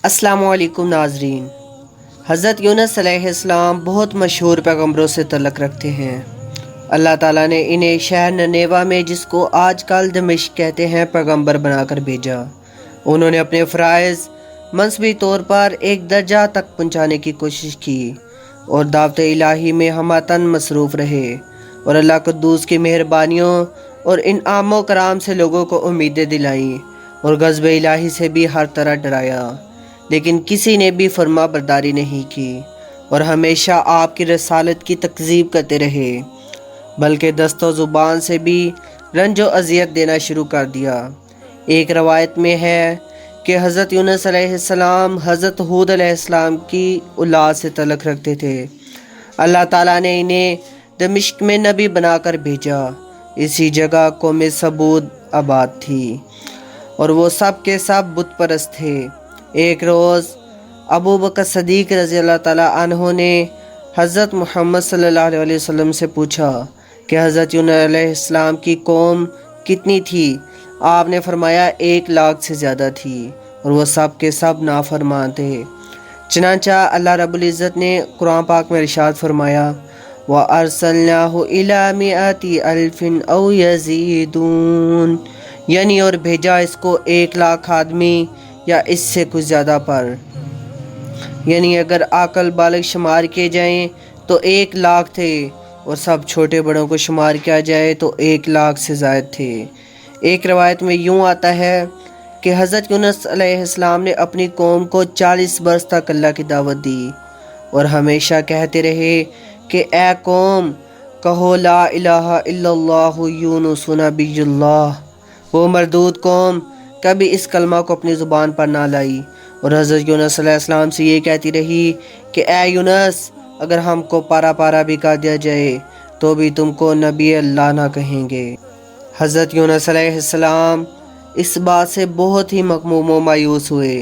السلام علیکم ناظرین۔ حضرت یونس علیہ السلام بہت مشہور پیغمبروں سے تعلق رکھتے ہیں۔ اللہ تعالیٰ نے انہیں شہر نینیوہ میں، جس کو آج کل دمشق کہتے ہیں، پیغمبر بنا کر بھیجا۔ انہوں نے اپنے فرائض منصبی طور پر ایک درجہ تک پہنچانے کی کوشش کی اور دعوت الہی میں ہمہ مصروف رہے، اور اللہ قدوس کی مہربانیوں اور انعام و کرام سے لوگوں کو امیدیں دلائیں اور غضب الہی سے بھی ہر طرح ڈرایا، لیکن کسی نے بھی فرما برداری نہیں کی اور ہمیشہ آپ کی رسالت کی تکذیب کرتے رہے، بلکہ دست و زبان سے بھی رنج و اذیت دینا شروع کر دیا۔ ایک روایت میں ہے کہ حضرت یونس علیہ السلام حضرت ہود علیہ السلام کی اولاد سے تعلق رکھتے تھے۔ اللہ تعالیٰ نے انہیں دمشق میں نبی بنا کر بھیجا۔ اسی جگہ قوم سمود آباد تھی اور وہ سب کے سب بت پرست تھے۔ ایک روز ابو بکر صدیق رضی اللہ تعالیٰ عنہ نے حضرت محمد صلی اللہ علیہ وسلم سے پوچھا کہ حضرت یونس علیہ السلام کی قوم کتنی تھی؟ آپ نے فرمایا 1,00,000 سے زیادہ تھی اور وہ سب کے سب نافرمان تھے۔ چنانچہ اللہ رب العزت نے قرآن پاک میں ارشاد فرمایا وَأَرْسَلْنَاهُ إِلَىٰ مِائَةِ أَلْفٍ أَوْ يَزِيدُونَ، یعنی اور بھیجا اس کو 1,00,000 آدمی یا اس سے کچھ زیادہ پر، یعنی اگر عاقل بالغ شمار کیے جائیں تو 1,00,000 تھے، اور سب چھوٹے بڑوں کو شمار کیا جائے تو 1,00,000 سے زائد تھے۔ ایک روایت میں یوں آتا ہے کہ حضرت یونس علیہ السلام نے اپنی قوم کو 40 برس تک اللہ کی دعوت دی اور ہمیشہ کہتے رہے کہ اے قوم، کہو لا الہ الا اللہ یونس نبی اللہ۔ وہ مردود قوم کبھی اس کلمہ کو اپنی زبان پر نہ لائی اور حضرت یونس علیہ السلام سے یہ کہتی رہی کہ اے یونس، اگر ہم کو پارا پارا بھی کہہ دیا جائے تو بھی تم کو نبی اللہ نہ کہیں گے۔ حضرت یونس علیہ السلام اس بات سے بہت ہی مغموم و مایوس ہوئے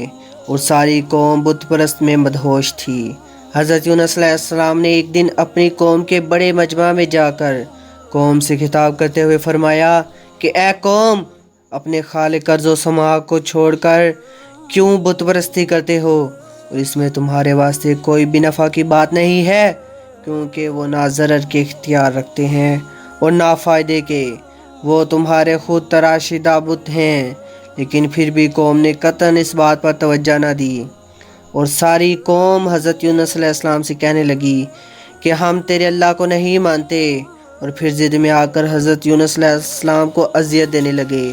اور ساری قوم بت پرست میں مدہوش تھی۔ حضرت یونس علیہ السلام نے ایک دن اپنی قوم کے بڑے مجمع میں جا کر قوم سے خطاب کرتے ہوئے فرمایا کہ اے قوم، اپنے خالق ارض و سماع کو چھوڑ کر کیوں بت پرستی کرتے ہو؟ اور اس میں تمہارے واسطے کوئی بھی نفع کی بات نہیں ہے، کیونکہ وہ نہ ضرر کے اختیار رکھتے ہیں اور نہ فائدے کے۔ وہ تمہارے خود تراشیدہ بت ہیں۔ لیکن پھر بھی قوم نے قطعاً اس بات پر توجہ نہ دی اور ساری قوم حضرت یونس علیہ السلام سے کہنے لگی کہ ہم تیرے اللہ کو نہیں مانتے، اور پھر ضد میں آ کر حضرت یونس علیہ السلام کو اذیت دینے لگے۔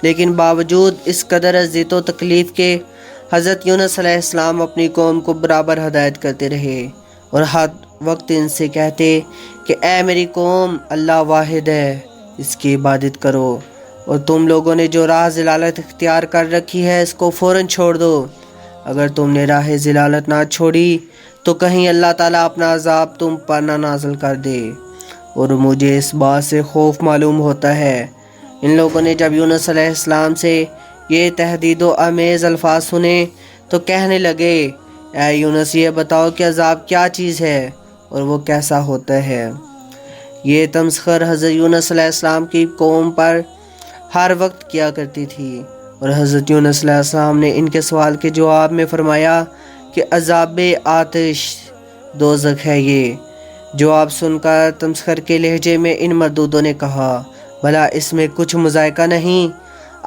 لیکن باوجود اس قدر اذیت و تکلیف کے حضرت یونس علیہ السلام اپنی قوم کو برابر ہدایت کرتے رہے اور ہر وقت ان سے کہتے کہ اے میری قوم، اللہ واحد ہے، اس کی عبادت کرو، اور تم لوگوں نے جو راہ ضلالت اختیار کر رکھی ہے اس کو فوراً چھوڑ دو۔ اگر تم نے راہ ضلالت نہ چھوڑی تو کہیں اللہ تعالیٰ اپنا عذاب تم پر نہ نازل کر دے، اور مجھے اس بات سے خوف معلوم ہوتا ہے۔ ان لوگوں نے جب یونس علیہ السلام سے یہ تہدید و آمیز الفاظ سنے تو کہنے لگے اے یونس، یہ بتاؤ کہ عذاب کیا چیز ہے اور وہ کیسا ہوتا ہے۔ یہ تمسخر حضرت یونس علیہ السلام کی قوم پر ہر وقت کیا کرتی تھی، اور حضرت یونس علیہ السلام نے ان کے سوال کے جواب میں فرمایا کہ عذاب آتش دوزخ ہے یہ۔ جواب سن کر تمسخر کے لہجے میں ان مردودوں نے کہا بھلا اس میں کچھ مذائقہ نہیں؟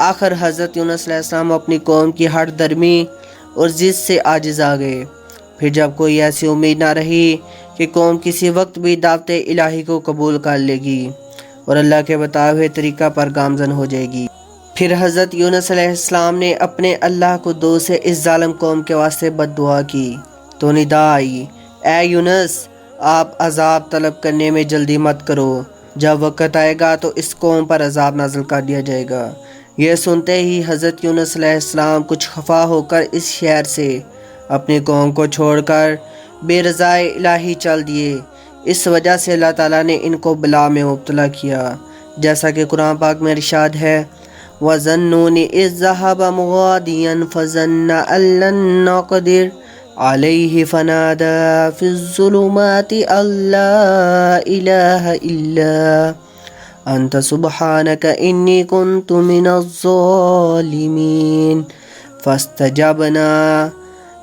آخر حضرت یونس علیہ السلام اپنی قوم کی ہٹ درمی اور ضد سے عاجز آ گئے۔ پھر جب کوئی ایسی امید نہ رہی کہ قوم کسی وقت بھی دعوت الہی کو قبول کر لے گی اور اللہ کے بتائے ہوئے طریقہ پر گامزن ہو جائے گی، پھر حضرت یونس علیہ السلام نے اپنے اللہ کو دو سے اس ظالم قوم کے واسطے بد دعا کی تو ندا آئی اے یونس، آپ عذاب طلب کرنے میں جلدی مت کرو، جب وقت آئے گا تو اس قوم پر عذاب نازل کر دیا جائے گا۔ یہ سنتے ہی حضرت یونس علیہ السلام کچھ خفا ہو کر اس شہر سے اپنی قوم کو چھوڑ کر بے رضائے الہی چل دیے۔ اس وجہ سے اللہ تعالیٰ نے ان کو بلا میں مبتلا کیا، جیسا کہ قرآن پاک میں ارشاد ہے وَظَنُّونِ إِذْ ذَهَبَ مُغَاضِبًا فَظَنَّ أَن لَّن نَّقْدِرَ عَلَيْهِ فَنَادَىٰ فِي الظُّلُمَاتِ أَن لَّا إِلَٰهَ إِلَّا أَنتَ سُبْحَانَكَ إِنِّي كُنتُ مِنَ الظَّالِمِينَ فَاسْتَجَبْنَا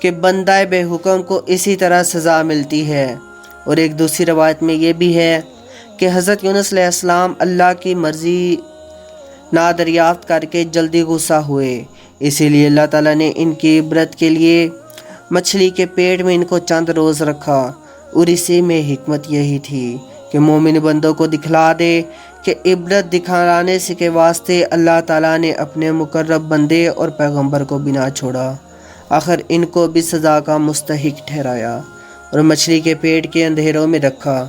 کہ بندہ بے حکم کو اسی طرح سزا ملتی ہے۔ اور ایک دوسری روایت میں یہ بھی ہے کہ حضرت یونس علیہ السلام اللہ کی مرضی نادریافت کر کے جلدی غصہ ہوئے، اسی لیے اللہ تعالیٰ نے ان کی عبرت کے لیے مچھلی کے پیٹ میں ان کو چند روز رکھا، اور اسی میں حکمت یہی تھی کہ مومن بندوں کو دکھلا دے کہ عبرت دکھانے سے کے واسطے اللہ تعالیٰ نے اپنے مقرب بندے اور پیغمبر کو بھی نہ چھوڑا، آخر ان کو بھی سزا کا مستحق ٹھہرایا اور مچھلی کے پیٹ کے اندھیروں میں رکھا،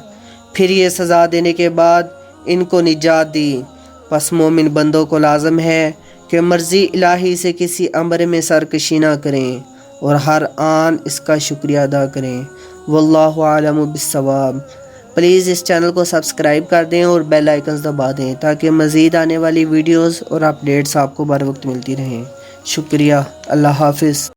پھر یہ سزا دینے کے بعد ان کو نجات دی۔ پس مومن بندوں کو لازم ہے کہ مرضی الہی سے کسی امر میں سرکشی نہ کریں اور ہر آن اس کا شکریہ ادا کریں۔ واللہ عالم بالصواب۔ پلیز اس چینل کو سبسکرائب کر دیں اور بیل آئیکنز دبا دیں تاکہ مزید آنے والی ویڈیوز اور اپڈیٹس آپ کو بر وقت ملتی رہیں۔ شکریہ۔ اللہ حافظ۔